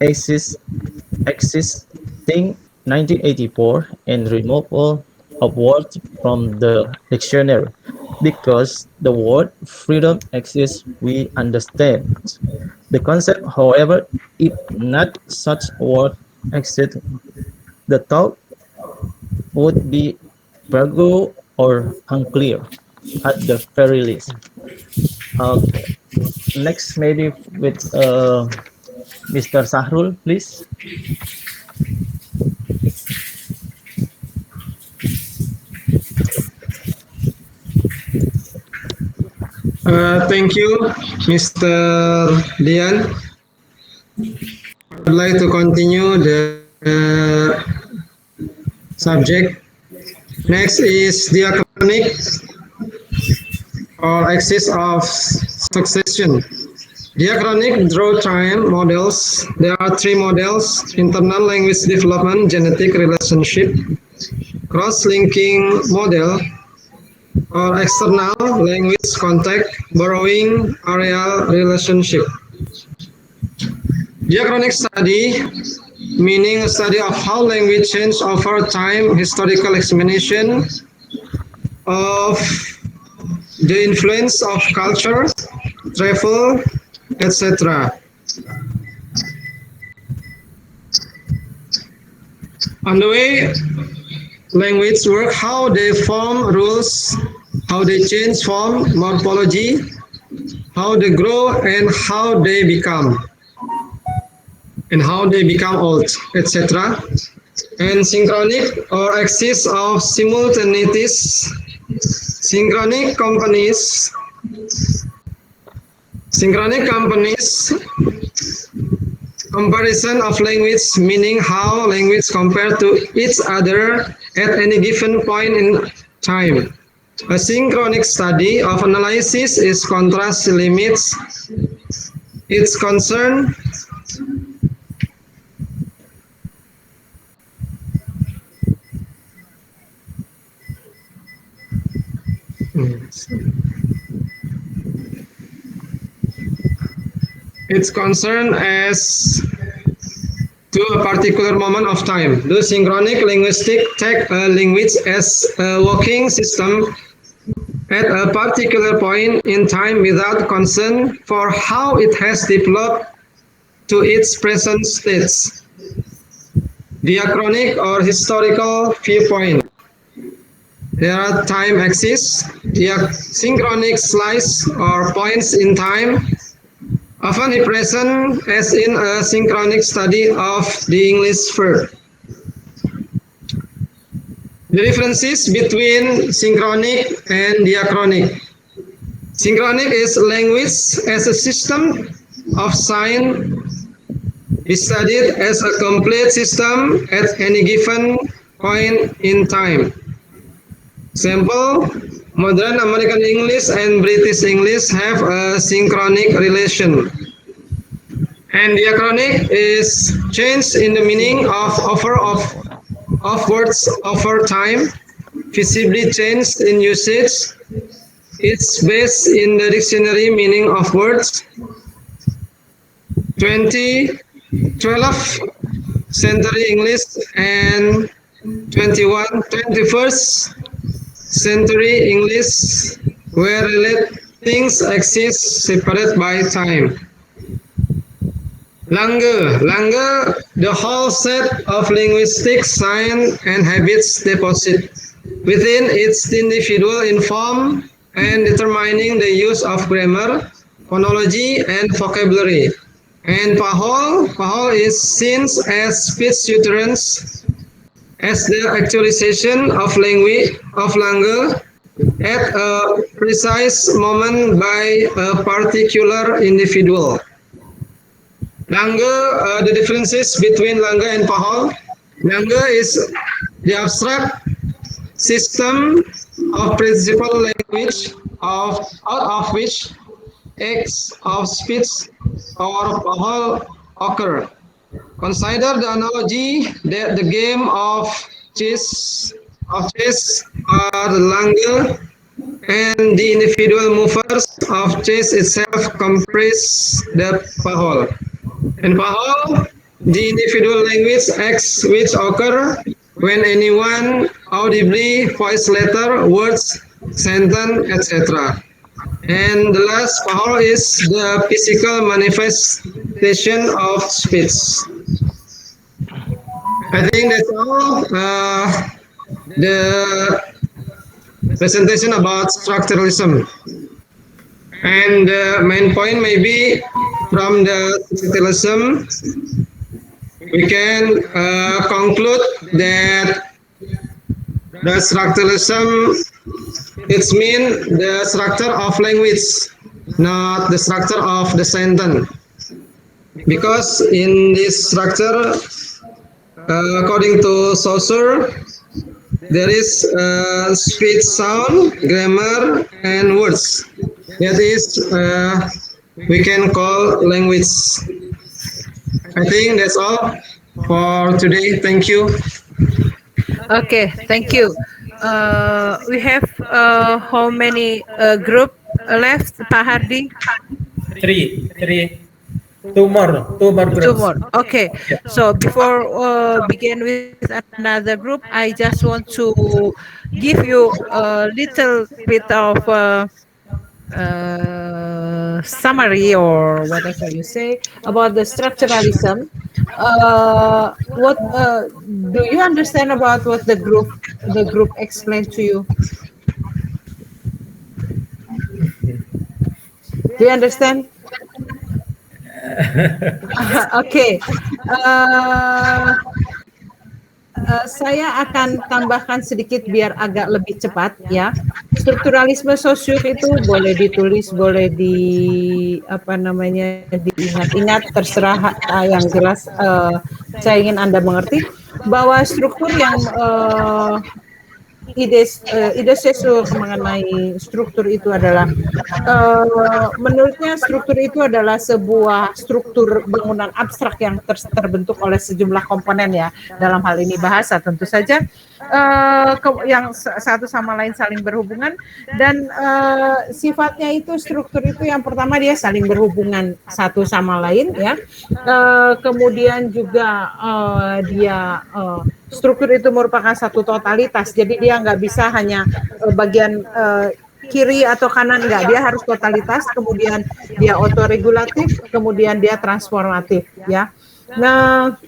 Exist, existing 1984 and removal of words from the dictionary because the word freedom exists we understand. The concept, however, if not such a word exists, the thought would be vague or unclear at the very least. Okay. Next, maybe with Mr. Sahrul, please. Thank you, Mr. Dian. I would like to continue the subject. Next is diachronic or axis of succession. Diachronic draw time models. There are three models: internal language development, genetic relationship, cross-linking model, or external language contact, borrowing areal relationship. Diachronic study, meaning a study of how language changes over time, historical examination of the influence of culture, travel, etc. On the way language work, how they form rules, how they change form, morphology, how they grow and how they become old, etc. And synchronic or axis of simultaneities, synchronic companies, comparison of language, meaning how language compare to each other at any given point in time. A synchronic study of analysis is contrast limits its concern its concern as to a particular moment of time. The synchronic linguistic take a language as a working system at a particular point in time without concern for how it has developed to its present states. Diachronic or historical viewpoint. There are time axes, synchronic slice or points in time, often present as in a synchronic study of the English verb. The differences between synchronic and diachronic. Synchronic is language as a system of sign is studied as a complete system at any given point in time. Example, modern American English and British English have a synchronic relation. And diachronic is change in the meaning of words over time, visibly changed in usage. It's based in the dictionary meaning of words. 12th century English and 21st century English where related things exist separate by time. Langue, the whole set of linguistic signs and habits deposited within its individual in form and determining the use of grammar, phonology, and vocabulary. And Pahol is seen as speech utterance, as the actualization of langue at a precise moment by a particular individual. Langue, the differences between Langue and Pahol. Langue is the abstract system of principal language out of which acts of speech or Pahol occur. Consider the analogy that the game of chess are the Langue and the individual movers of chess itself comprise the Pahol. And Pahol, the individual language acts which occur when anyone audibly voice letter, words, sentence, etc. And the last Pahol is the physical manifestation of speech. I think that's all. The presentation about structuralism. And the main point maybe from the structuralism, we can conclude that the structuralism, it's mean the structure of language, not the structure of the sentence. Because in this structure, according to Saussure, there is speech, sound, grammar, and words. That is, we can call language. I think that's all for today. Thank you. Okay, thank you. We have how many group left, Pak Hardi? Three. Two more Two groups. more. Okay. Yeah. So before begin with another group, I just want to give you a little bit of summary or whatever you say about the structuralism. What do you understand about what the group explained to you? Do you understand? Okay. Uh, saya akan tambahkan sedikit biar agak lebih cepat ya. Strukturalisme sosial itu boleh ditulis, boleh apa namanya diingat-ingat, terserah yang jelas saya ingin Anda mengerti bahwa struktur yang ide Sesul mengenai struktur itu adalah menurutnya struktur itu adalah sebuah struktur bangunan abstrak yang terbentuk oleh sejumlah komponen ya, dalam hal ini bahasa tentu saja yang satu sama lain saling berhubungan dan sifatnya itu struktur itu yang pertama dia saling berhubungan satu sama lain ya, kemudian juga dia struktur itu merupakan satu totalitas, jadi dia nggak bisa hanya bagian kiri atau kanan, enggak, dia harus totalitas, kemudian dia otoregulatif, kemudian dia transformatif ya. Nah,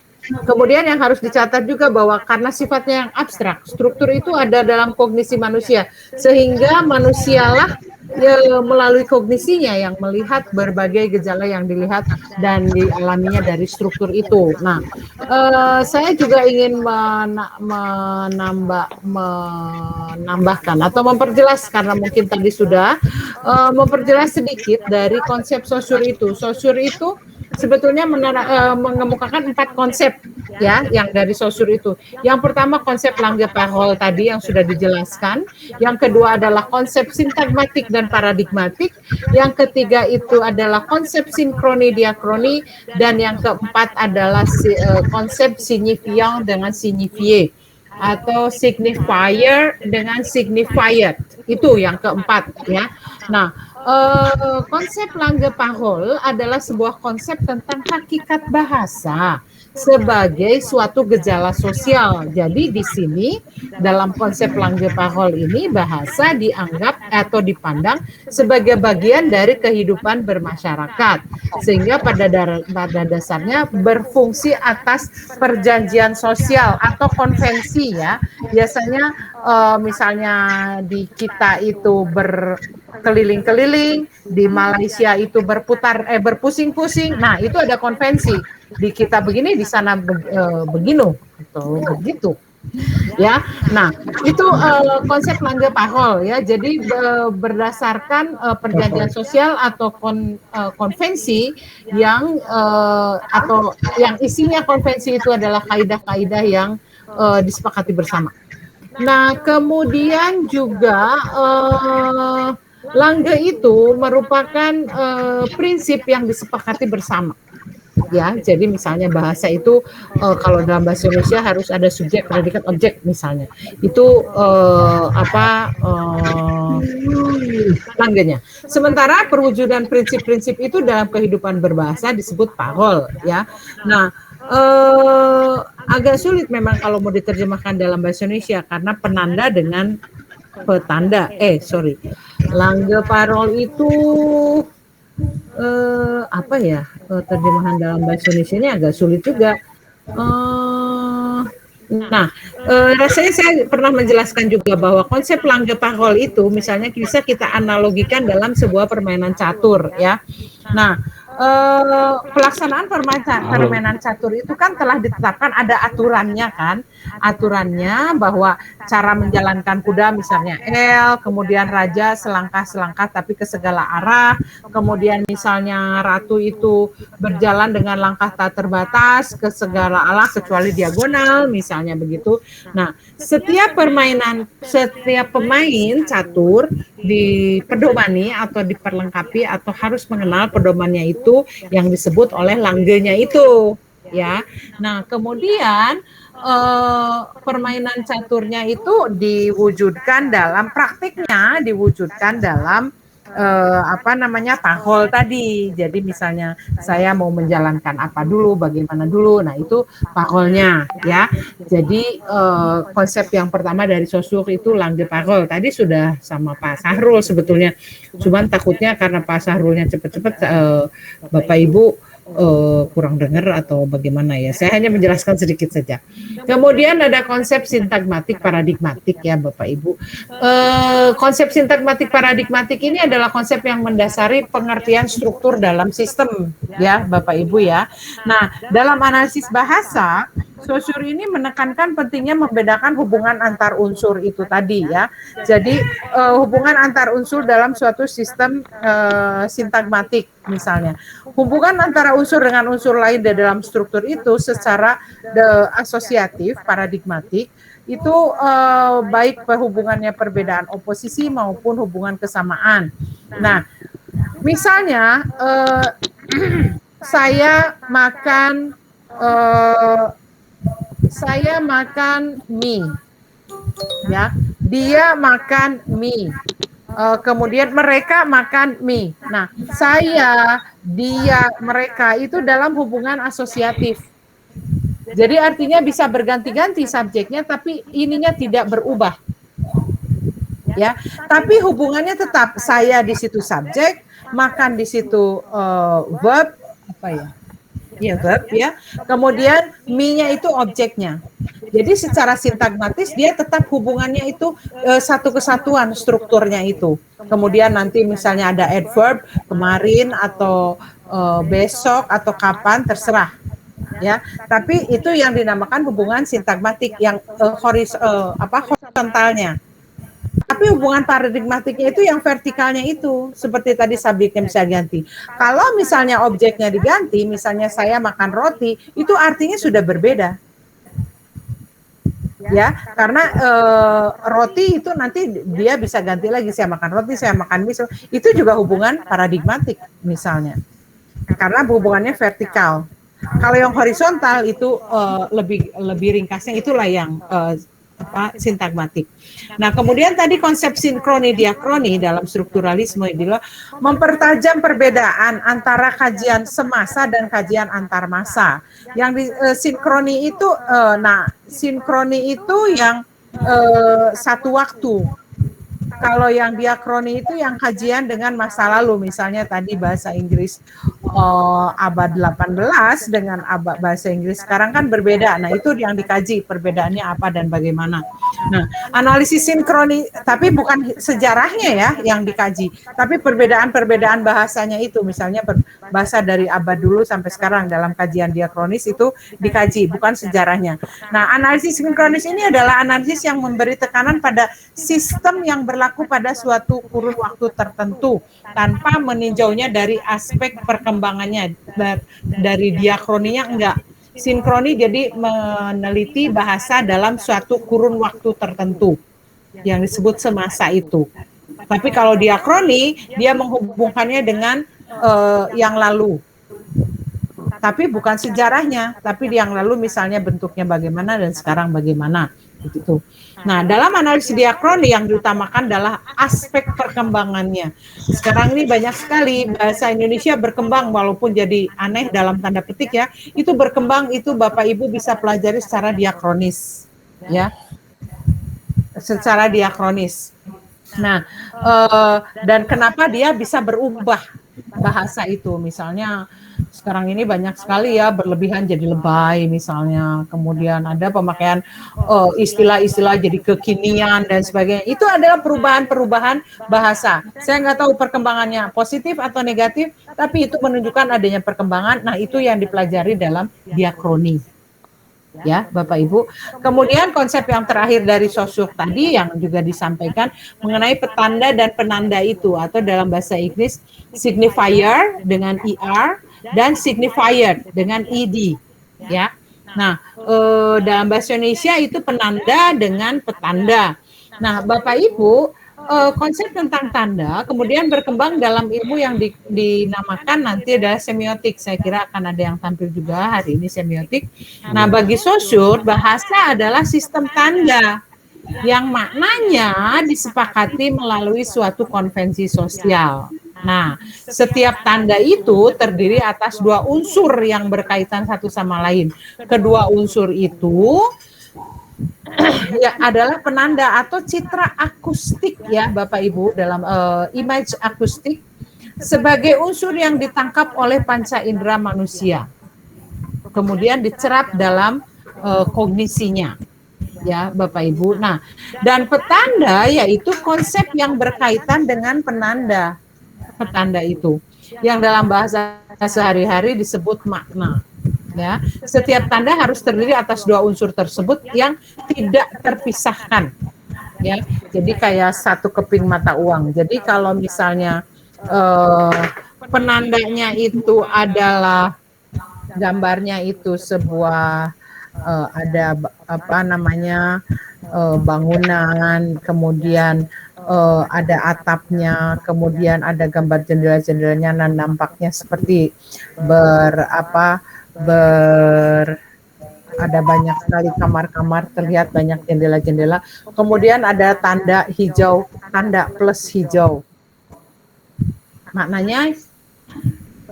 kemudian yang harus dicatat juga bahwa karena sifatnya yang abstrak, struktur itu ada dalam kognisi manusia, sehingga manusialah ya, melalui kognisinya yang melihat berbagai gejala yang dilihat dan dialaminya dari struktur itu. Nah, saya juga ingin menambahkan atau memperjelas karena mungkin tadi sudah memperjelas sedikit dari konsep Saussure itu. Saussure itu sebetulnya mengemukakan 4 konsep ya yang dari Saussure itu. Yang pertama konsep langue parole tadi yang sudah dijelaskan. Yang kedua adalah konsep sintagmatik dan paradigmatik. Yang ketiga itu adalah konsep sinkroni diakroni dan yang keempat adalah konsep signifiant dengan signifié atau signifier dengan signified. Itu yang keempat ya. Nah, konsep langue parole adalah sebuah konsep tentang hakikat bahasa sebagai suatu gejala sosial. Jadi di sini dalam konsep langue parole ini bahasa dianggap atau dipandang sebagai bagian dari kehidupan bermasyarakat, sehingga pada dasarnya berfungsi atas perjanjian sosial atau konvensi ya. Biasanya misalnya di kita itu berkeliling-keliling, di Malaysia itu berpusing-pusing. Nah, itu ada konvensi. Di kita begini, di sana beginu atau begitu. Ya. Nah, itu konsep langue parole ya. Jadi berdasarkan perjanjian sosial atau konvensi yang atau yang isinya konvensi itu adalah kaidah-kaidah yang disepakati bersama. Nah, kemudian juga langue itu merupakan prinsip yang disepakati bersama. ya. Jadi misalnya bahasa itu kalau dalam bahasa Indonesia harus ada subjek, predikat, objek misalnya. Itu langganya. Sementara perwujudan prinsip-prinsip itu dalam kehidupan berbahasa disebut parol, ya. Nah, agak sulit memang kalau mau diterjemahkan dalam bahasa Indonesia karena penanda dengan petanda. Langge parol itu apa ya, terjemahan dalam bahasa Indonesia ini agak sulit juga. Rasanya saya pernah menjelaskan juga bahwa konsep langue parole itu misalnya bisa kita analogikan dalam sebuah permainan catur, ya. Nah, pelaksanaan permainan catur itu kan telah ditetapkan, ada aturannya kan, aturannya bahwa cara menjalankan kuda misalnya L, kemudian raja selangkah-selangkah tapi ke segala arah, kemudian misalnya ratu itu berjalan dengan langkah tak terbatas ke segala arah kecuali diagonal misalnya begitu. Nah, setiap pemain catur dipedomani atau diperlengkapi atau harus mengenal pedomannya itu yang disebut oleh langgenya itu, ya. Nah, kemudian permainan caturnya itu diwujudkan dalam praktiknya, diwujudkan dalam tahol tadi. Jadi misalnya saya mau menjalankan apa dulu, bagaimana dulu. Nah, itu taholnya, ya. Jadi konsep yang pertama dari sosur itu langue parole. Tadi sudah sama Pak Sahrul sebetulnya. Cuman takutnya karena Pak Sahrulnya cepet-cepet Bapak Ibu kurang dengar atau bagaimana ya. Saya hanya menjelaskan sedikit saja. Kemudian ada konsep sintagmatik paradigmatik ya Bapak Ibu. Konsep sintagmatik paradigmatik ini adalah konsep yang mendasari pengertian struktur dalam sistem ya Bapak Ibu ya. Nah, dalam analisis bahasa, Saussure ini menekankan pentingnya membedakan hubungan antar unsur itu tadi ya. Jadi hubungan antar unsur dalam suatu sistem sintagmatik misalnya. Hubungan antara unsur dengan unsur lain di dalam struktur itu secara asosiatif, paradigmatik, itu baik hubungannya perbedaan oposisi maupun hubungan kesamaan. Nah, misalnya saya makan mie, ya. Dia makan mie. Kemudian mereka makan mie. Nah, saya, dia, mereka itu dalam hubungan asosiatif. Jadi artinya bisa berganti-ganti subjeknya, tapi ininya tidak berubah. Ya, tapi hubungannya tetap saya di situ subjek, makan di situ verb, apa ya? Ya verb ya. Kemudian mie-nya itu objeknya. Jadi secara sintagmatis dia tetap hubungannya itu satu kesatuan strukturnya itu. Kemudian nanti misalnya ada adverb kemarin atau besok atau kapan terserah. Ya, tapi itu yang dinamakan hubungan sintagmatik yang horizontalnya. Tapi hubungan paradigmatiknya itu yang vertikalnya itu, seperti tadi subjeknya bisa ganti. Kalau misalnya objeknya diganti, misalnya saya makan roti, itu artinya sudah berbeda. Ya, karena roti itu nanti dia bisa ganti lagi, saya makan roti, saya makan mie, itu juga hubungan paradigmatik misalnya. Karena hubungannya vertikal. Kalau yang horizontal itu lebih ringkasnya itulah yang sintagmatik. Nah, kemudian tadi konsep sinkroni diakroni dalam strukturalisme adalah mempertajam perbedaan antara kajian semasa dan kajian antar masa. Yang di sinkroni itu sinkroni itu yang satu waktu. Kalau yang diakroni itu yang kajian dengan masa lalu, misalnya tadi bahasa Inggris abad 18 dengan bahasa Inggris sekarang kan berbeda. Nah, itu yang dikaji perbedaannya apa dan bagaimana. Nah, analisis sinkroni, tapi bukan sejarahnya ya yang dikaji, tapi perbedaan-perbedaan bahasanya itu, misalnya bahasa dari abad dulu sampai sekarang dalam kajian diakronis itu dikaji, bukan sejarahnya. Nah, analisis sinkronis ini adalah analisis yang memberi tekanan pada sistem yang berlaku pada suatu kurun waktu tertentu tanpa meninjaunya dari aspek perkembangannya. Dari diakroninya enggak. Sinkroni jadi meneliti bahasa dalam suatu kurun waktu tertentu yang disebut semasa itu. Tapi kalau diakroni dia menghubungkannya dengan yang lalu. tapi bukan sejarahnya, tapi yang lalu misalnya bentuknya bagaimana dan sekarang bagaimana begitu. Nah, dalam analisis diakroni yang diutamakan adalah aspek perkembangannya. Sekarang ini banyak sekali bahasa Indonesia berkembang walaupun jadi aneh dalam tanda petik ya. Itu berkembang itu Bapak Ibu bisa pelajari secara diakronis ya. Secara diakronis. Nah, dan kenapa dia bisa berubah bahasa itu? Misalnya sekarang ini banyak sekali ya berlebihan jadi lebay misalnya. Kemudian ada pemakaian istilah-istilah jadi kekinian dan sebagainya. Itu adalah perubahan-perubahan bahasa. Saya nggak tahu perkembangannya positif atau negatif, tapi itu menunjukkan adanya perkembangan. Nah, itu yang dipelajari dalam diakroni. Ya, Bapak Ibu. Kemudian konsep yang terakhir dari sosiok tadi yang juga disampaikan mengenai petanda dan penanda itu atau dalam bahasa Inggris signifier dengan ER dan signifier dengan ED ya. Nah, dalam bahasa Indonesia itu penanda dengan petanda. Nah, Bapak Ibu, konsep tentang tanda kemudian berkembang dalam ilmu yang dinamakan nanti adalah semiotik. Saya kira akan ada yang tampil juga hari ini semiotik. Nah, bagi sosiur, bahasa adalah sistem tanda yang maknanya disepakati melalui suatu konvensi sosial. Nah, setiap tanda itu terdiri atas dua unsur yang berkaitan satu sama lain. Kedua unsur itu ya adalah penanda atau citra akustik ya Bapak Ibu dalam image akustik sebagai unsur yang ditangkap oleh panca indera manusia. Kemudian dicerap dalam kognisinya. Ya, Bapak Ibu. Nah, dan petanda yaitu konsep yang berkaitan dengan penanda. Petanda itu yang dalam bahasa sehari-hari disebut makna. Ya, setiap tanda harus terdiri atas dua unsur tersebut yang tidak terpisahkan. Ya, jadi kayak satu keping mata uang. Jadi kalau misalnya penandanya itu adalah gambarnya itu sebuah ada apa namanya bangunan, kemudian ada atapnya, kemudian ada gambar jendela-jendelanya dan nampaknya seperti ada banyak sekali kamar-kamar, terlihat banyak jendela-jendela. Kemudian ada tanda hijau, tanda plus hijau. Maknanya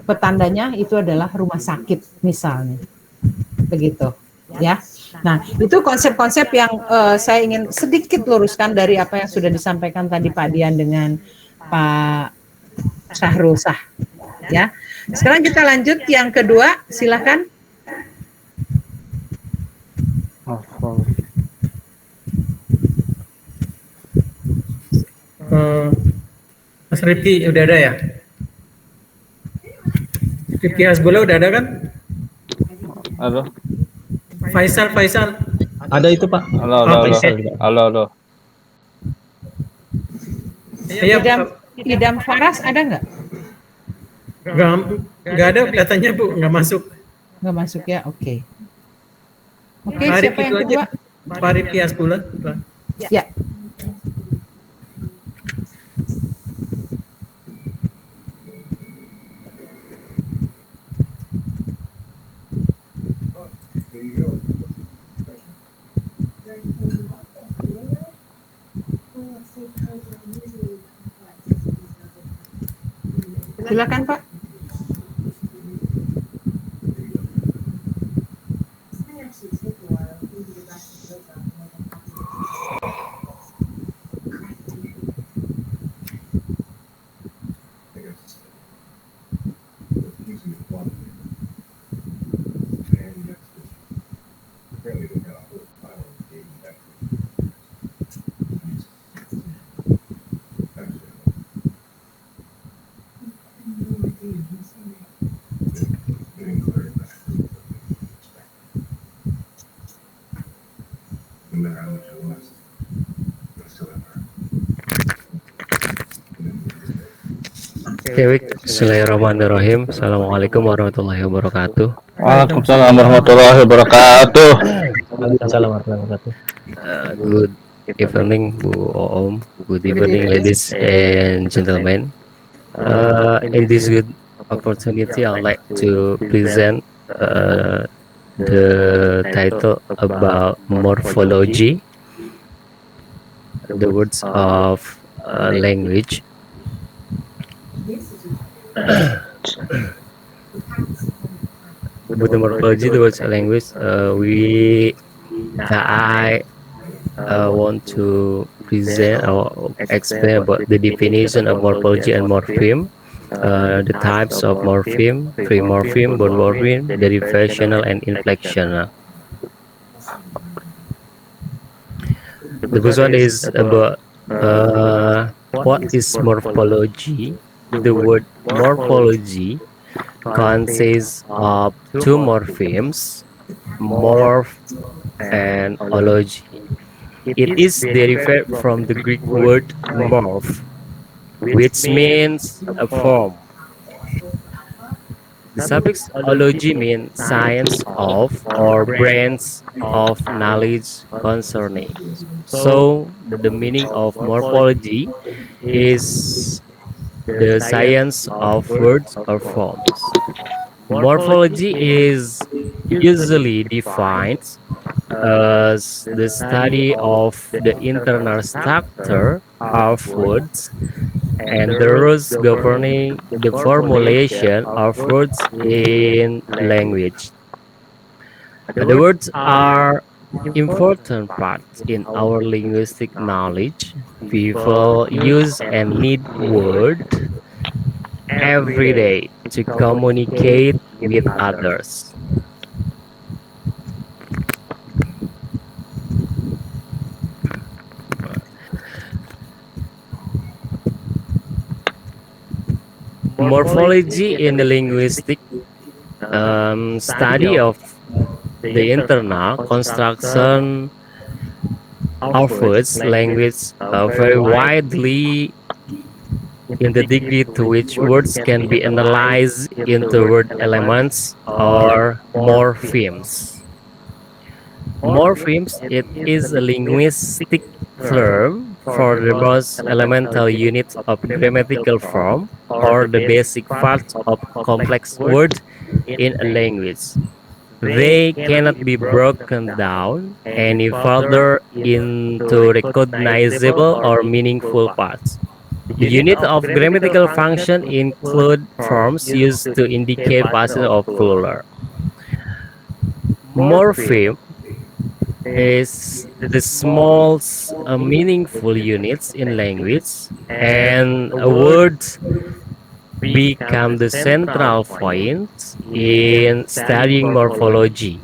petandanya itu adalah rumah sakit misalnya. Begitu, ya. Nah, itu konsep-konsep yang saya ingin sedikit luruskan dari apa yang sudah disampaikan tadi Pak Dian dengan Pak Syahrusah, ya. Sekarang kita lanjut yang kedua, silakan. Mas Rifki udah ada ya? Rifki Hasbullah udah ada kan? Halo. Faisal. Ada itu Pak. Halo. Iya, Idam Faras ada nggak? Nggak ada kelihatannya Bu, nggak masuk. Nggak masuk ya, oke. Oke, Pak siapa Rifki yang itu kedua? aja. Pak Rifki Hasbullah. Ya. Silakan Pak. Bismillahirrahmanirrahim. Assalamualaikum warahmatullahi wabarakatuh. Waalaikumsalam warahmatullahi wabarakatuh. Waalaikumsalam warahmatullahi wabarakatuh. Good evening, Bu Oom. Good evening, ladies and gentlemen. In this good opportunity, I'd like to present uh, the title about morphology, the words of language. With the morphology, the words of language, I want to present or explain about the definition of morphology and morpheme, the types of morpheme, free morpheme, bond morpheme, derivational, and inflectional. The first one is about what is morphology. The word morphology consists of two morphemes, morph and ology. It is derived from the Greek word morph, which means a form. The suffix ology means science of or branch of knowledge concerning. So, the meaning of morphology is the science of words or forms. Morphology is usually defined as the study of the internal structure of words and the rules governing the formulation of words in language. The words are important parts in our linguistic knowledge. People use and need words every day to communicate with others. Morphology in the linguistic study of the internal construction of words, language very widely in the degree to which words can be analyzed into word elements or morphemes. Morphemes, it is a linguistic term for the most elemental units of grammatical form or the basic parts of complex word in a language. They cannot be broken down any further into recognizable or meaningful parts. The unit of grammatical function include forms used to indicate passage of plural. Morpheme is the small meaningful units in language, and words become the central point in studying morphology.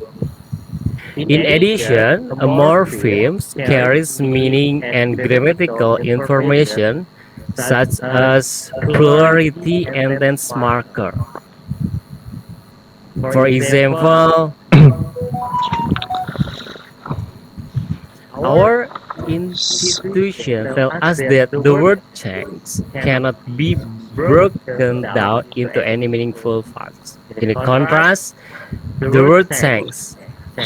In addition, a morpheme carries meaning and grammatical information such as plurality and tense marker. For example, our institution tell us that the word change cannot be broken down into any meaningful parts. In contrast, the word change,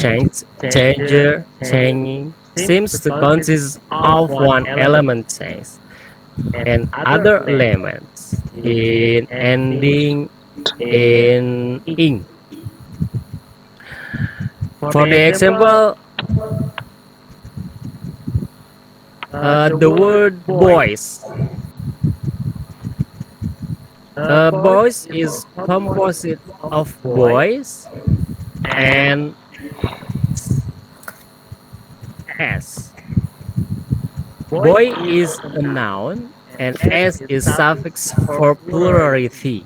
changer, changing, seems to consist of one element change and other elements in ending in ing. For the example, the word boys. Boys is composite of boys and s. Boy is a noun and s is suffix for plurality.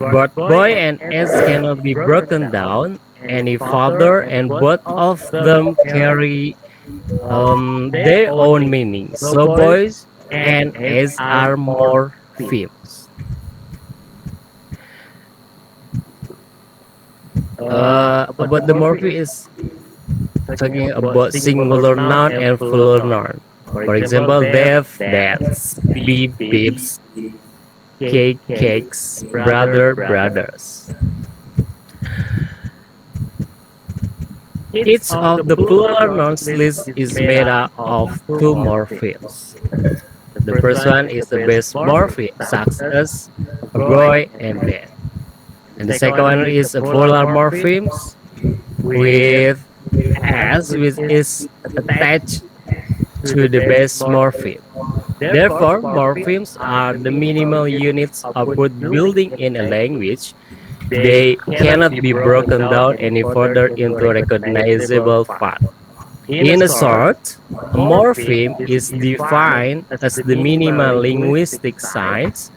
Both boy and s cannot be broken down any further, and both of them carry their own meaning. So boys and s are more themes. About the morphe is talking about singular noun and plural noun. For example, deaf, dads, beep, beeps, cake, cakes, brother, brothers. Each of the plural nouns list is made up of two morphemes. The first one is the base morpheme, such as a boy and dad. And the second one is a polar morphemes with s, which is attached to the base morpheme. Therefore, morphemes are the minimal units of word building in a language. They cannot be broken down any further into recognizable parts. In a short, a morpheme is defined as the minimal linguistic signs,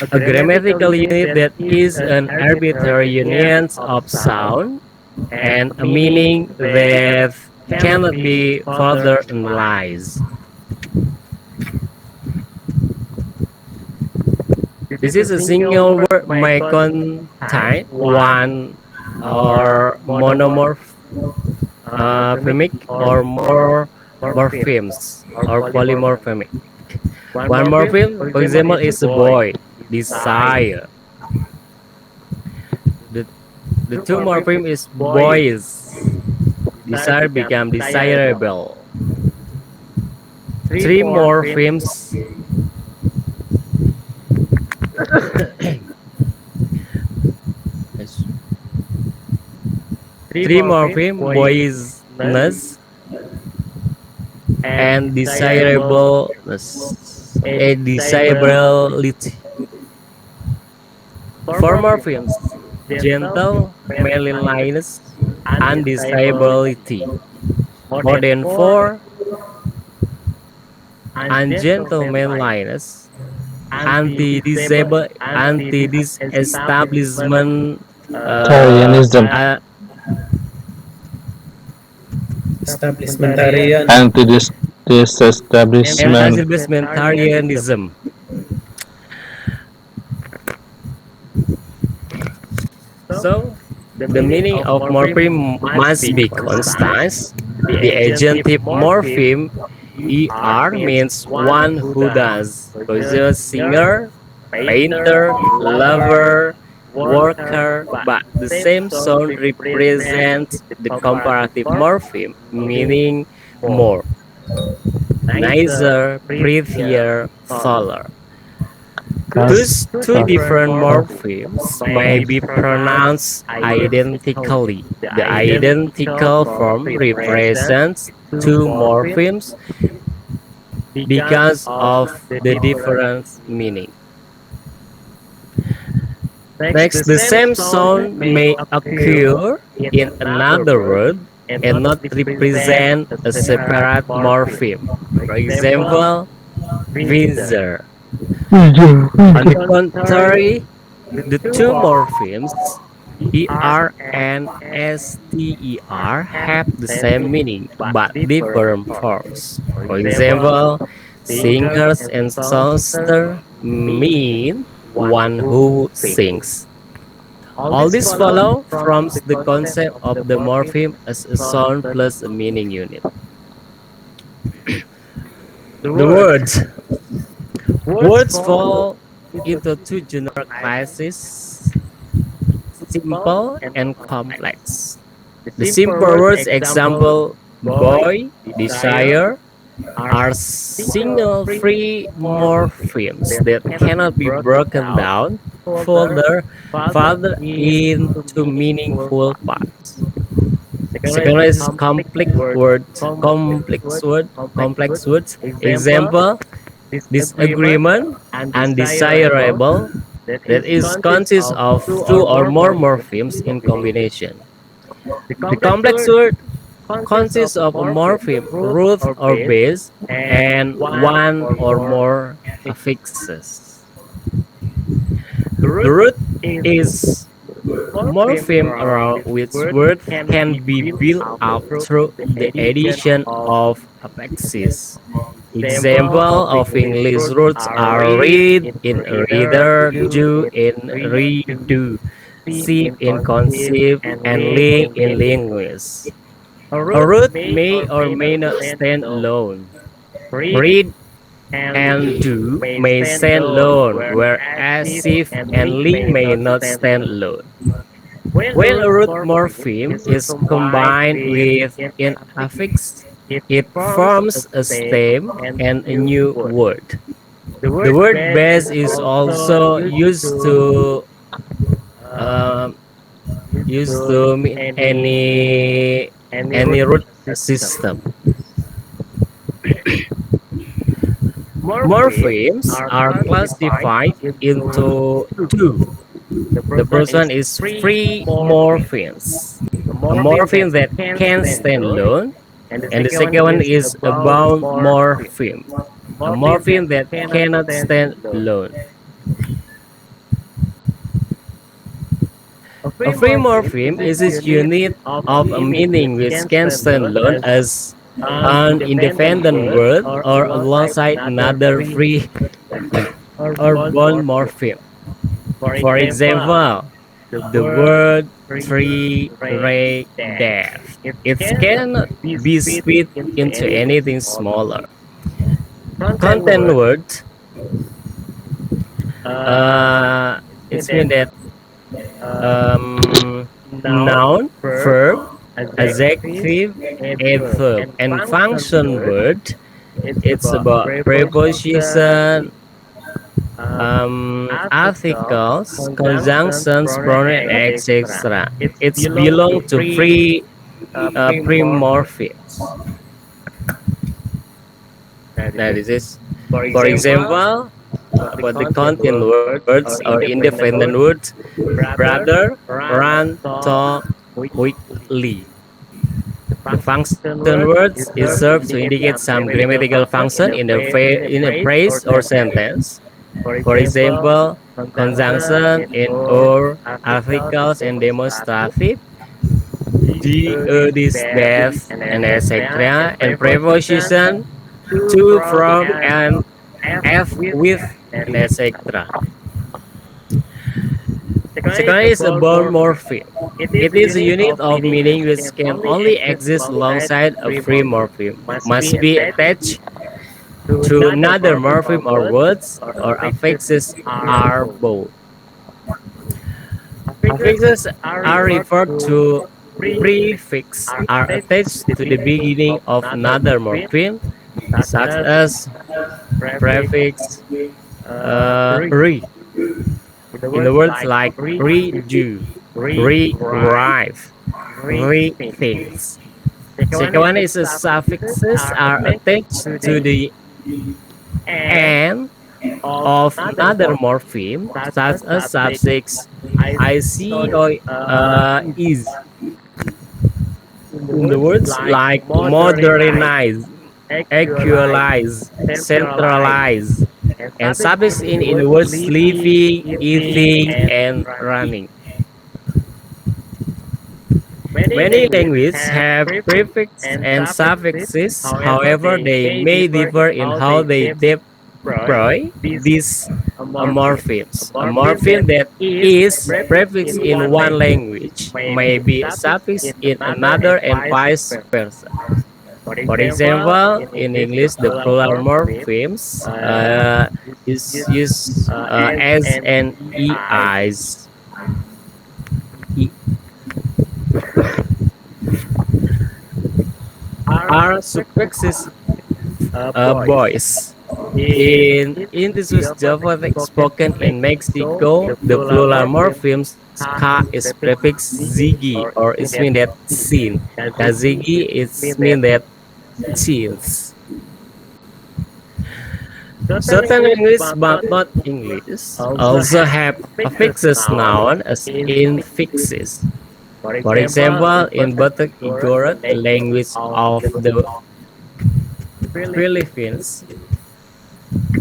a grammatical unit that is an arbitrary union of sound, and a meaning that cannot be further analyzed. This is a single word may contain one or monomorph or more morphemes or polymorphemic. One morpheme, for example, is a boy, desire. The, the two morpheme is boys, desire become desirable. Three morphemes three morpheme, boysness and desirableness, a desirability. Four morphemes, gentle, manliness, undesirability. More than four, ungentlemanliness, anti-disestablishment, Tarianism. Establishmentarian. Anti-disestablishment. anti-establishmentarianism. So, the meaning of morpheme must be constant. The adjective morpheme er means one who does. For example, singer, painter, lover, worker, but the same sound represents the comparative morpheme, meaning more, nicer, prettier, taller. Thus, two different morphemes may be pronounced identically. The identical form represents two morphemes because of the different meaning. Next, the same sound may occur in another word and not represent a separate morpheme. For example, visor. On the contrary, the two morphemes er and ster have the same meaning but different forms. For example, singers and songster mean one who sings. All this follow from the concept of the morpheme as a sound plus a meaning unit. The words. Words fall into two general classes, simple and complex. The simple words, example, boy, desire, are single free morphemes that cannot be broken down further into meaningful parts. Second one is complex words. Example, disagreement, undesirable, that is consists of two or more morphemes in combination. The complex word consists of a morpheme, root or base, and one or more affixes. The root is morpheme around which word can be built up through the addition of affixes. Example of English roots are read in reader, do in redo, sip in conceive, and link in linguist. A root may or may not stand alone. Read and do may stand alone, whereas sip and link may not stand alone. When a root morpheme is combined with an affix, it forms a stem and a new word. The word base is also used to um, used to mean any root system. Morphemes are classified into two. The first one is free morphemes, a morpheme that can stand alone, and the second one is a bound morpheme, a morpheme that cannot stand alone. A free morpheme is a unit of a meaning which can stand alone as an independent word or alongside another free or bound morpheme. For example, the word tree, ray, death. It cannot be split into anything smaller. Content word, it's mean that noun, verb, adjective, adverb, and function word. It's about preposition, articles, conjunctions, pronoun, etc. It's belong to free primorphics. Now this is, for example, about the content words or independent words, brother, run, talk, weekly. The function words is served to indicate some grammatical function in a phrase or sentence. For example, conjunction in or, articles and demonstrative, this, that, and etc. And preposition to, from, and f, with, and etc. Second is a bound morpheme. It is a unit of meaning which can only exist alongside a free morpheme, must be attached to another morpheme or words, or affixes are both. Affixes are referred to prefix are attached to the beginning of another morpheme, such as prefix re. In the words like redo, re-rive, re-things. Second one is the suffixes are attached to the end of another morpheme, such as suffix ic or is. In the words like modernize, actualize, centralize, and suffix in the words living, eating, and running. Many languages have prefixes and suffixes, however, they may differ in how they deploy these morphemes. A morpheme that is prefix in one language may be a suffix in another and vice versa. For example, in English, the plural morphemes is used as and eis. Are suffixes boys. In this was Java spoken in Mexico, the plural morphemes ka is prefix ziggy, or it mean that sin. Kazigi is mean that chins. Certain English but not English also have affixes noun as infixes. For example, in Batak Igorot, the language of the Philippines,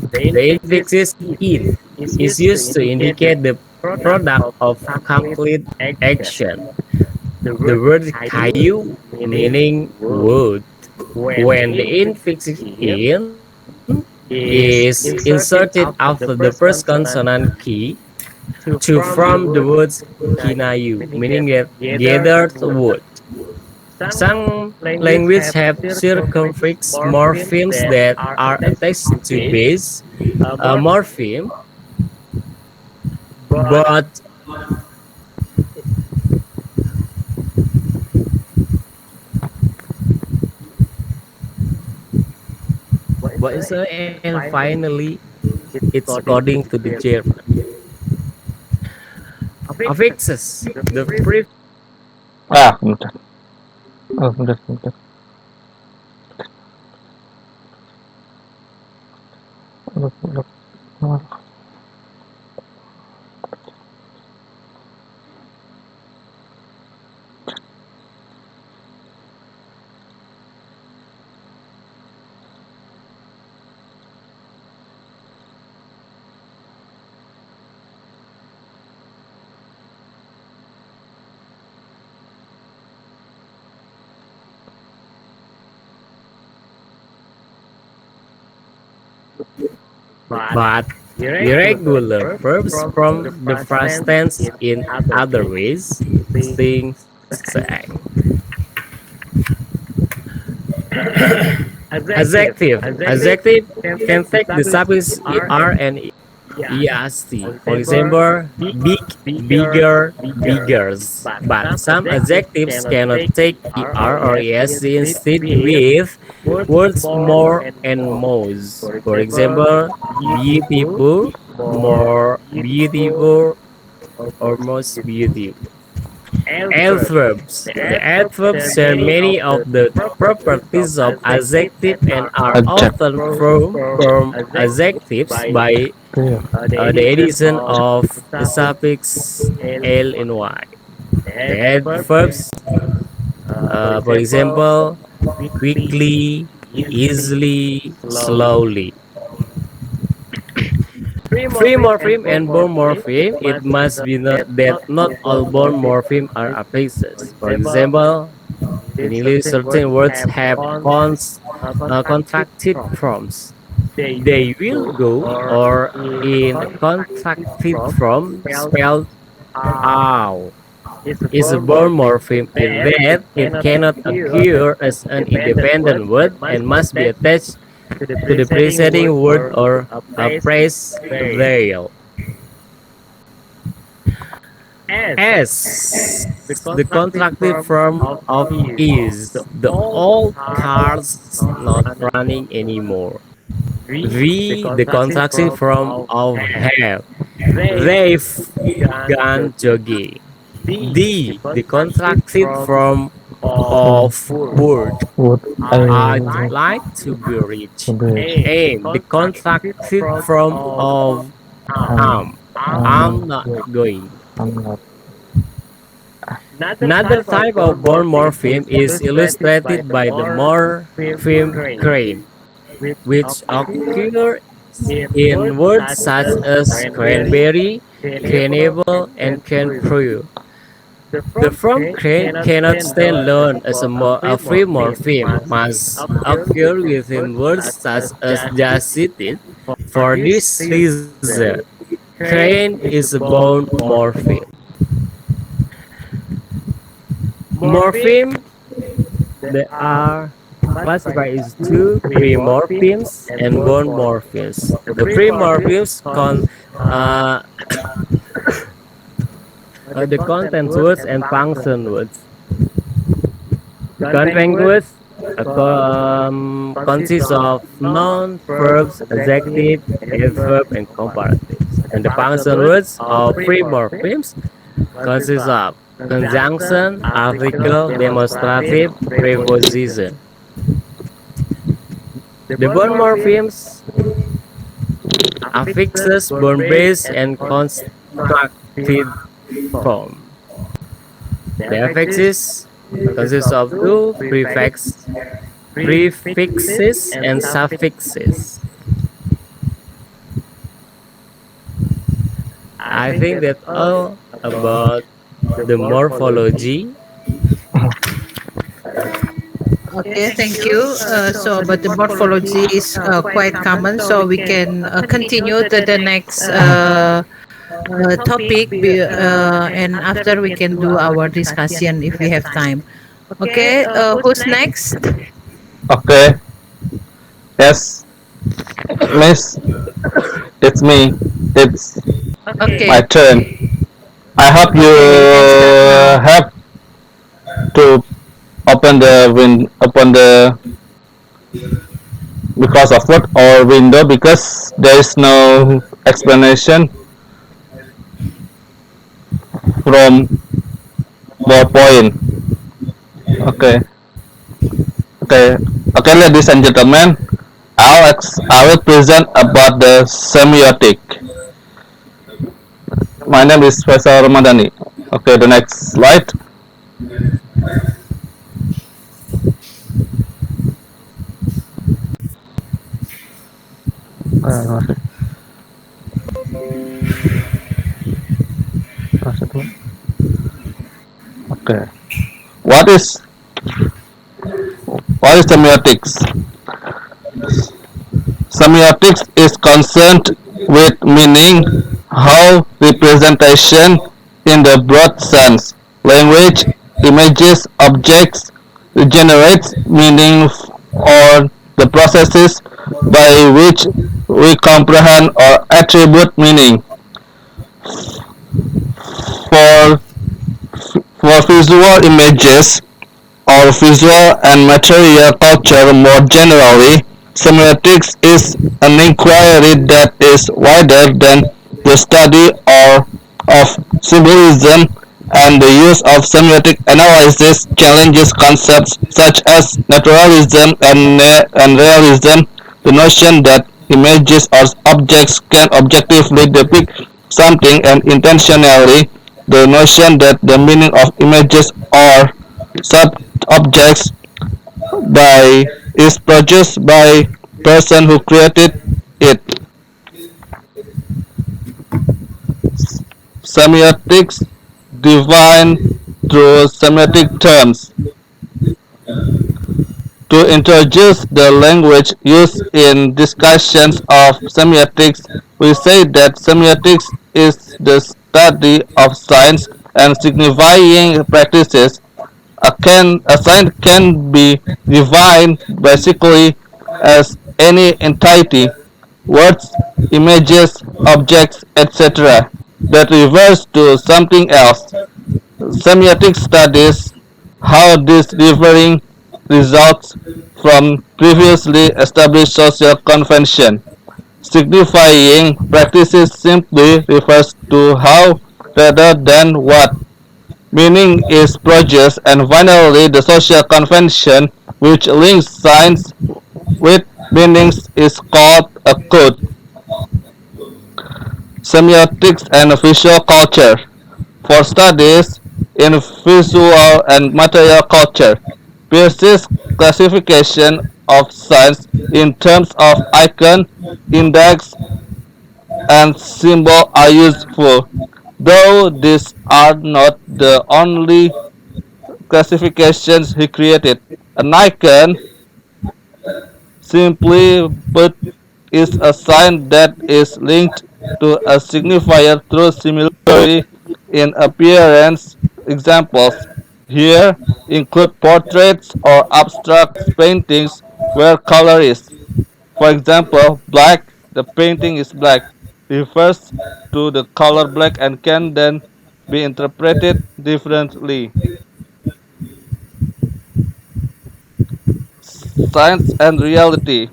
the infixes in is used to indicate the product of complete action. The word kayu meaning wood. When the infix in is inserted after the first consonant key to form the words kinayu, meaning that gathered wood. Some languages have circumfix morphemes that are attached to base a morpheme, but and finally, it's according to the German. affixes the prefix Ah, bentar. Oh, bentar, bentar. Bentar, bentar. but irregular verbs from the past tense in other ways. Sing, say. Adjective. Adjective can take the suffix er and est. For example, big, bigger, biggers. But some adjectives cannot take er or est instead with words more and most. For example, beautiful, more beautiful, or most beautiful. Adverbs. The adverbs share many of the properties of adjective and are Adject. often formed from adjectives by Iya. the addition of the suffix l and y. The adverbs, for example, quickly, easily, slowly. Free morpheme and bone morpheme, it must be noted that not all bone morpheme are affixes. For example, in English, certain words have contracted forms. They will go, or in contracted form, spelled ow, is a bone morpheme in that it cannot occur as an independent word and must be attached to the preceding word or a phrase vowel. S, the contracted form of is. The old car's not running anymore. V, the contracted form of have. They've gone jogging. D, the contracted form of would. Would I'd I like to be rich. be Aim, the contracted form of am. I'm not going. I'm not Another type of bone morpheme is illustrated by the morpheme crane, which occur in words such as cranberry, cannibal, and canfrew. The form crane cannot stand alone as a free morpheme, must occur within words such as just seated. For this reason, crane is a bone morpheme. Morpheme, there are classified as two pre-morphemes and bone morphemes. The pre-morphemes uh, the content words and function words. Content words consists of noun, verbs, adjective, adverb, and comparatives. And the function words of pre-morphemes consists of conjunction, article, demonstrative, preposition. The bone morphemes affixes bone-based and constructed form. The affixes consist of two prefixes and suffixes. I think that's all about the morphology. Okay, thank you. So, but the morphology is quite common, so we can continue to the next topic, and after we can do our discussion if we have time. Okay, who's next? okay. Yes, Miss, it's me. It's Okay, my turn. I hope you okay, you can start now. have to open the because of what or window because there is no explanation. from ballpoint. Okay, okay, okay, ladies and gentlemen. I will present about the semiotic. My name is Faisal Ramadhani. Okay, the next slide. Okay. What is what is semiotics? Semiotics is concerned with meaning, how representation in the broad sense, language, images, objects generates meaning or the processes by which we comprehend or attribute meaning. For, for visual images, or visual and material culture more generally, semiotics is an inquiry that is wider than the study of symbolism, and the use of semiotic analysis challenges concepts such as naturalism and realism, the notion that images or objects can objectively depict something, and intentionally the notion that the meaning of images or sub-objects by is produced by person who created it. Semiotics defined through semiotic terms. To introduce the language used in discussions of semiotics, we say that semiotics is the study of signs and signifying practices. A sign can be defined basically as any entity, words, images, objects, etc., that refers to something else. Semiotic studies how this differing results from previously established social convention. Signifying practices simply refers to how rather than what meaning is produced, and finally the social convention which links signs with meanings is called a code. Semiotics and visual culture. For studies in visual and material culture, Peirce's classification of signs in terms of icon, index, and symbol are useful, though these are not the only classifications he created. An icon, simply put, is a sign that is linked to a signifier through similarity in appearance. Examples here include portraits or abstract paintings where color is. For example, black, the painting is black, refers to the color black and can then be interpreted differently. Science and reality.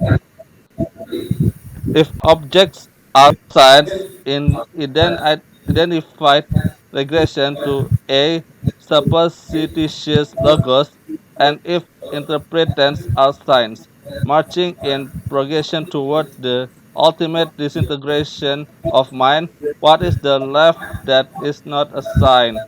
If objects are signs in identified regression to a supposititious logos, and if interpretants are signs marching in progression toward the ultimate disintegration of mind, what is the left that is not a sign?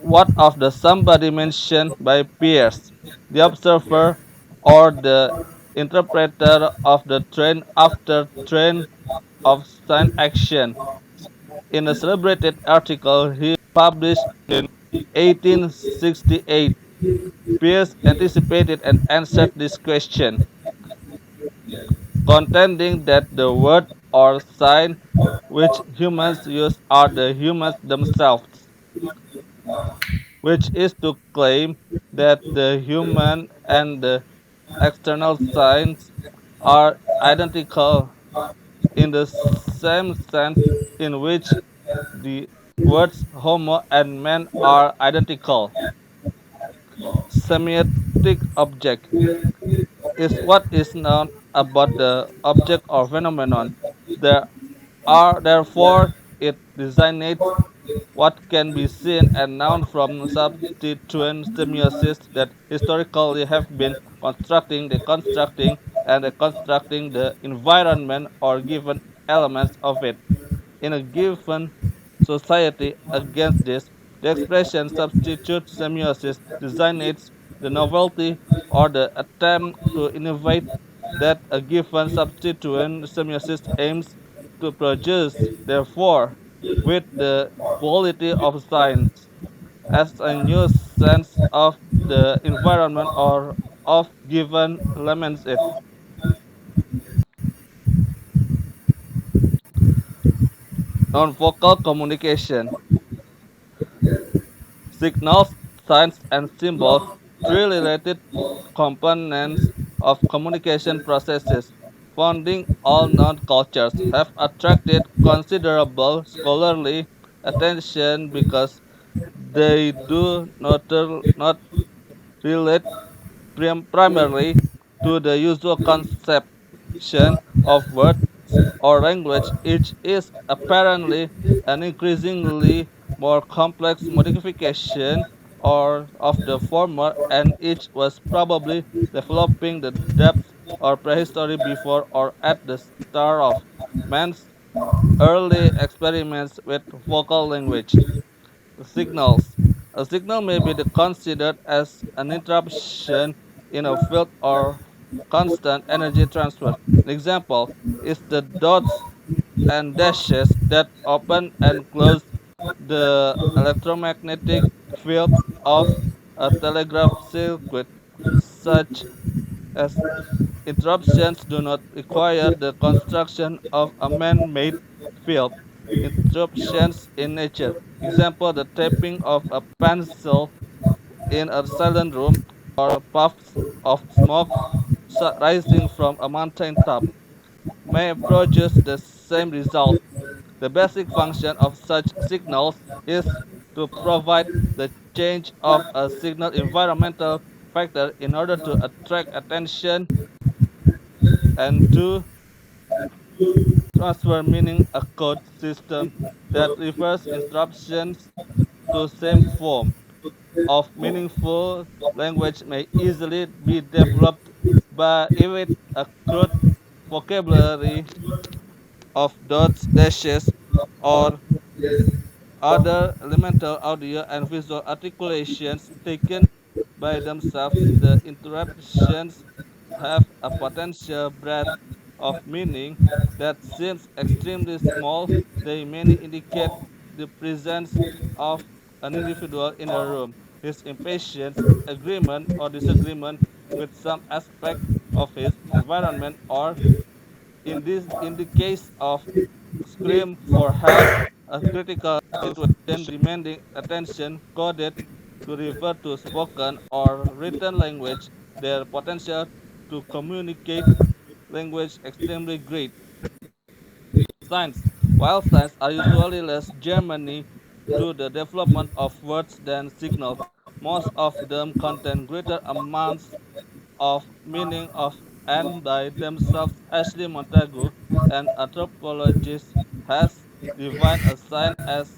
What of the somebody mentioned by Pierce, the observer or the interpreter of the train after train of sign action? In a celebrated article he published in 1868, Pierce anticipated and answered this question, contending that the word or sign which humans use are the humans themselves, which is to claim that the human and the external signs are identical in the same sense in which the words homo and man are identical. Semiotic object is what is known about the object or phenomenon. There are therefore it designates what can be seen and known from substituent stimuluses that historically have been deconstructing, and reconstructing the environment or given elements of it in a given society. Against this, the expression substitute semiosis designates the novelty or the attempt to innovate that a given substituent semiosis aims to produce. Therefore, with the quality of science as a new sense of the environment or of given elements it. Non-vocal communication. Signals, signs, and symbols, three related components of communication processes, founding all known cultures, have attracted considerable scholarly attention because they do not relate primarily to the usual conception of words or language. Each is apparently an increasingly more complex modification or of the former, and each was probably developing the depth or prehistory before or at the start of man's early experiments with vocal language. Signals. A signal may be considered as an interruption in a field or constant energy transfer. An example is the dots and dashes that open and close the electromagnetic field of a telegraph circuit. Such as interruptions do not require the construction of a man-made field. Interruptions in nature. Example, the tapping of a pencil in a silent room or puffs of smoke rising from a mountain top may produce the same result. The basic function of such signals is to provide the change of a signal environmental factor in order to attract attention and to transfer meaning. A code system that refers instructions to same form of meaningful language may easily be developed by with a crude vocabulary of dots, dashes, or other elemental audio and visual articulations taken by themselves. The interruptions have a potential breadth of meaning that seems extremely small. They may indicate the presence of an individual in a room, his impatience, agreement or disagreement with some aspect of his environment, or in the case of scream for help, a critical situation demanding attention coded to refer to spoken or written language. Their potential to communicate language extremely great. Signs. While signs are usually less germane to the development of words than signals, most of them contain greater amounts of meaning of and by themselves. Ashley Montagu, an anthropologist, has defined a sign as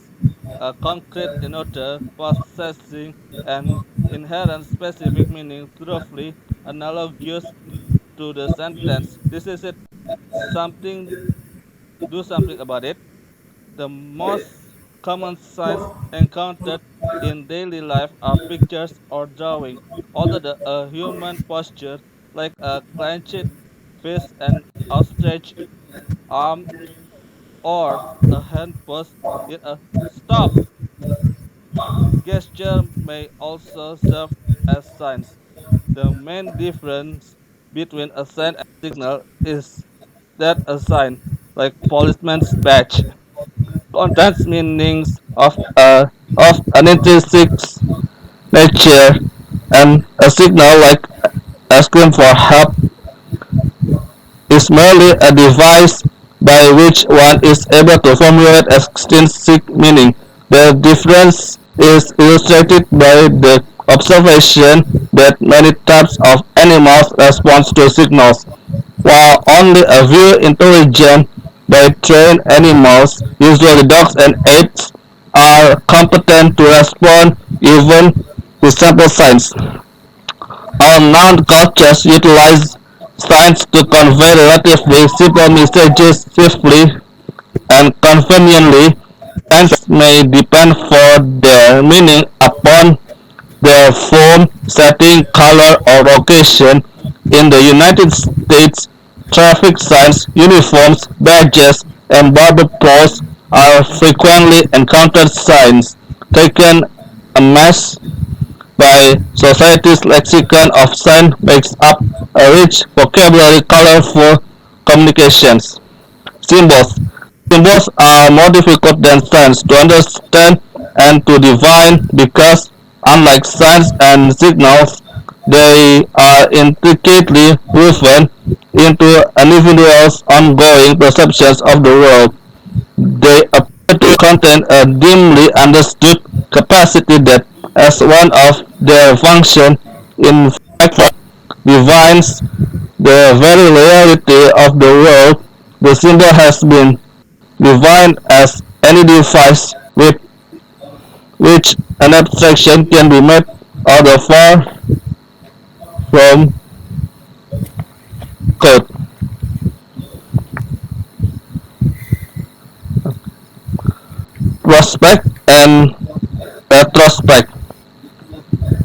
a concrete denoter possessing an inherent specific meaning roughly analogous to the sentence "this is it, something, do something about it." The most common signs encountered in daily life are pictures or drawing. Although a human posture, like a clenched fist, an outstretched arm, or a hand pose in a stop gesture may also serve as signs. The main difference between a sign and signal is that a sign, like policeman's badge, contains meanings of an intrinsic nature, and a signal like a scream for help is merely a device by which one is able to formulate extrinsic meaning. The difference is illustrated by the observation that many types of animals respond to signals, while only a few intelligent by trained animals, usually dogs and apes, are competent to respond even to sample signs. All noun cultures utilize signs to convey relatively simple messages swiftly and conveniently. Signs may depend for their meaning upon their form, setting, color, or location. In the United States, traffic signs, uniforms, badges, and border posts are frequently encountered signs taken en masse by society's lexicon of sign makes up a rich vocabulary colorful communications. Symbols. Symbols are more difficult than signs to understand and to define because, unlike signs and signals, they are intricately woven into an individual's ongoing perceptions of the world. They appear to contain a dimly understood capacity that, as one of their functions, in fact defines the very reality of the world. The symbol has been defined as any device with which an abstraction can be made out of far from code. Prospect and retrospect.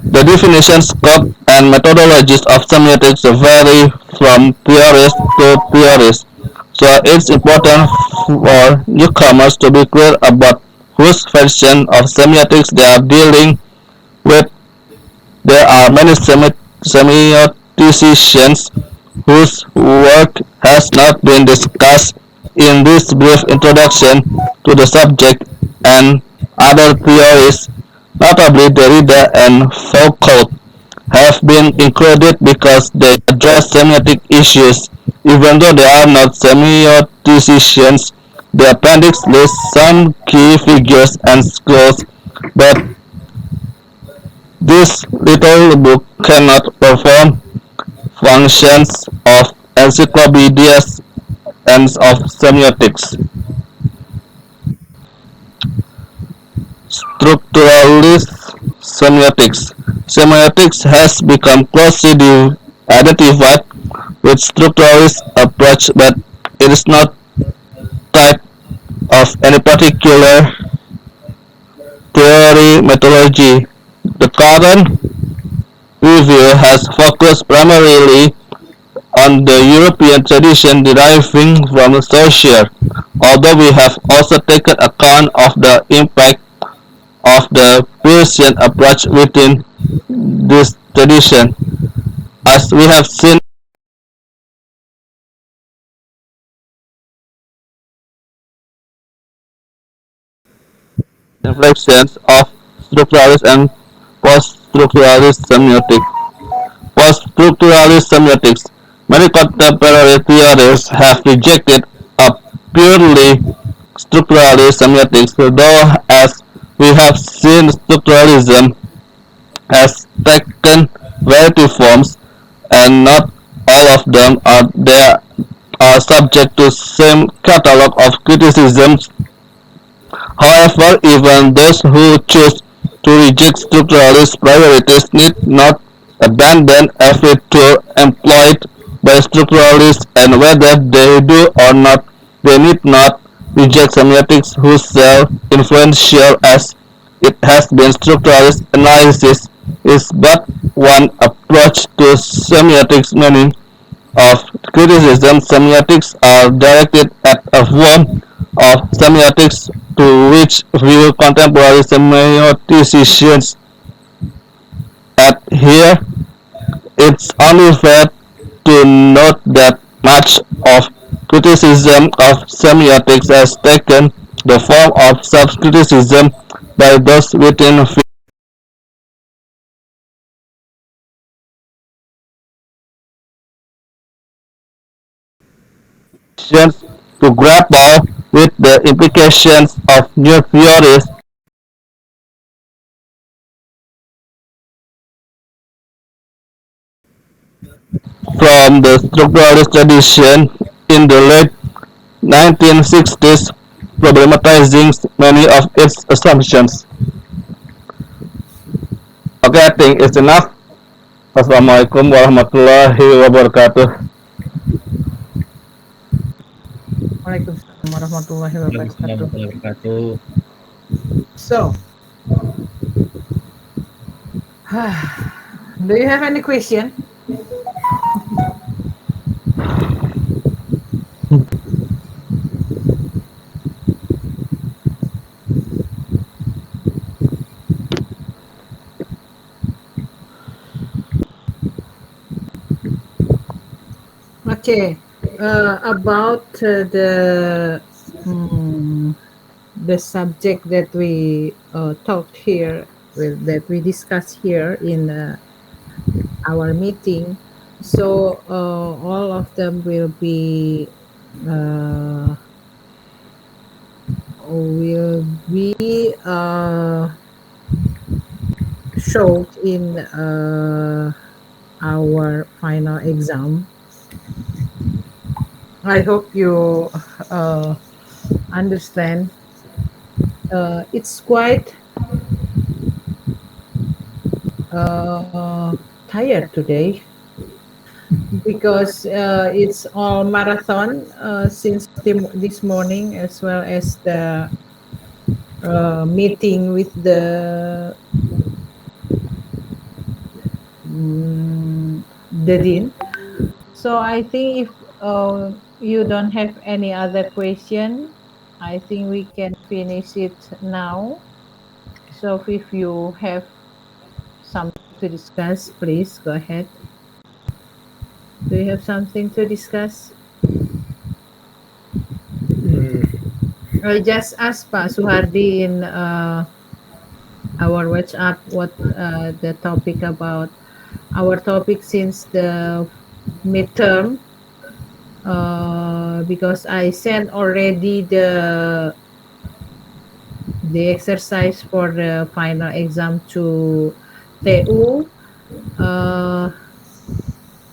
The definition, scope, and methodologies of semiotics vary from theorist to theorist, so it's important for newcomers to be clear about whose version of semiotics they are dealing with. There are many semioticians whose work has not been discussed in this brief introduction to the subject, and other theorists, notably Derrida and Foucault, have been included because they address semiotic issues. Even though they are not semioticians, the appendix lists some key figures and schools, but this little book cannot perform functions of encyclopedias and of semiotics. Structuralist semiotics. Semiotics has become closely identified with structuralist approach, but it is not type of any particular theory methodology. The current review has focused primarily on the European tradition deriving from Saussure, although we have also taken account of the impact of the Persian approach within this tradition. As we have seen, inflections of structuralist and post-structuralist semiotics. Post-structuralist semiotics. Many contemporary theorists have rejected a purely structuralist semiotics, though as we have seen, structuralism has taken variety forms, and not all of them are subject to same catalog of criticisms. However, even those who choose to reject structuralist priorities need not abandon every tool employed by structuralists, and whether they do or not, they need not reject semiotics whose influential as it has been. Structuralist analysis is but one approach to semiotics. Many of criticism semiotics are directed at a form of semiotics to which few contemporary semioticians adhere. It's only fair to note that much of criticism of semiotics has taken the form of self-criticism by those within fictions to grapple with the implications of new theories from the structuralist tradition in the late 1960s. problematizing many of its assumptions. Okay, I think it's enough. Assalamualaikum warahmatullahi wabarakatuh. Waalaikumsalam warahmatullahi Waalaikumsalam wabarakatuh. warahmatullahi wabarakatuh. So, do you have any question? Okay, about the subject that we talked here, that we discussed here in our meeting. So all of them uh, will be showed in our final exam. I hope you understand. It's quite tired today because it's all marathon since this morning, as well as the meeting with the dean. So I think if you don't have any other question, I think we can finish it now. So if you have something to discuss, please go ahead. Do you have something to discuss? I just asked Pak Suhardi in our WhatsApp what the topic about. Our topic since the midterm, because I sent already the exercise for the final exam to TU.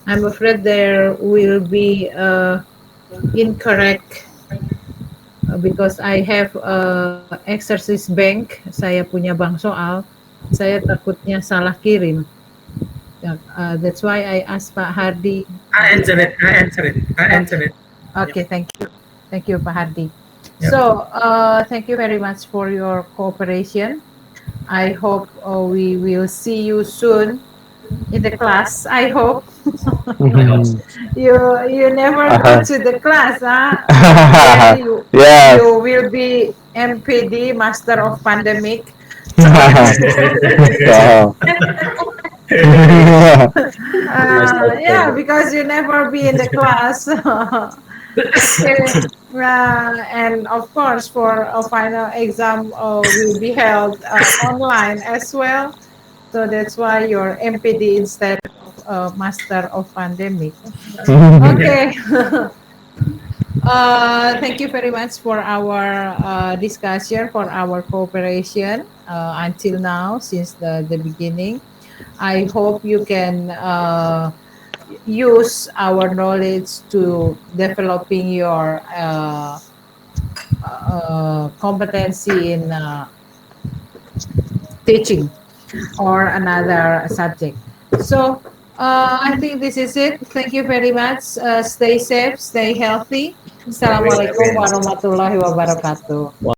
I'm afraid there will be incorrect because I have exercise bank. Saya punya bank soal. Saya takutnya salah kirim. That's why I asked Pak Hardi. I answer it. I answer it. I answer it. Okay, thank you. Thank you, Pak Hardi. Yep. So, thank you very much for your cooperation. I hope we will see you soon in the class. I hope. You never go to the class, huh? Then Yes. you will be MPD, Master of Pandemic. So, Yeah, because you never be in the class. Okay. And of course, for a final exam will be held online as well. So that's why you're MPD instead of Master of Pandemic. Okay. Thank you very much for our discussion, for our cooperation until now, since the beginning. I hope you can use our knowledge to developing your competency in teaching or another subject. So I think this is it. Thank you very much. Stay safe, stay healthy. Assalamualaikum warahmatullahi wabarakatuh.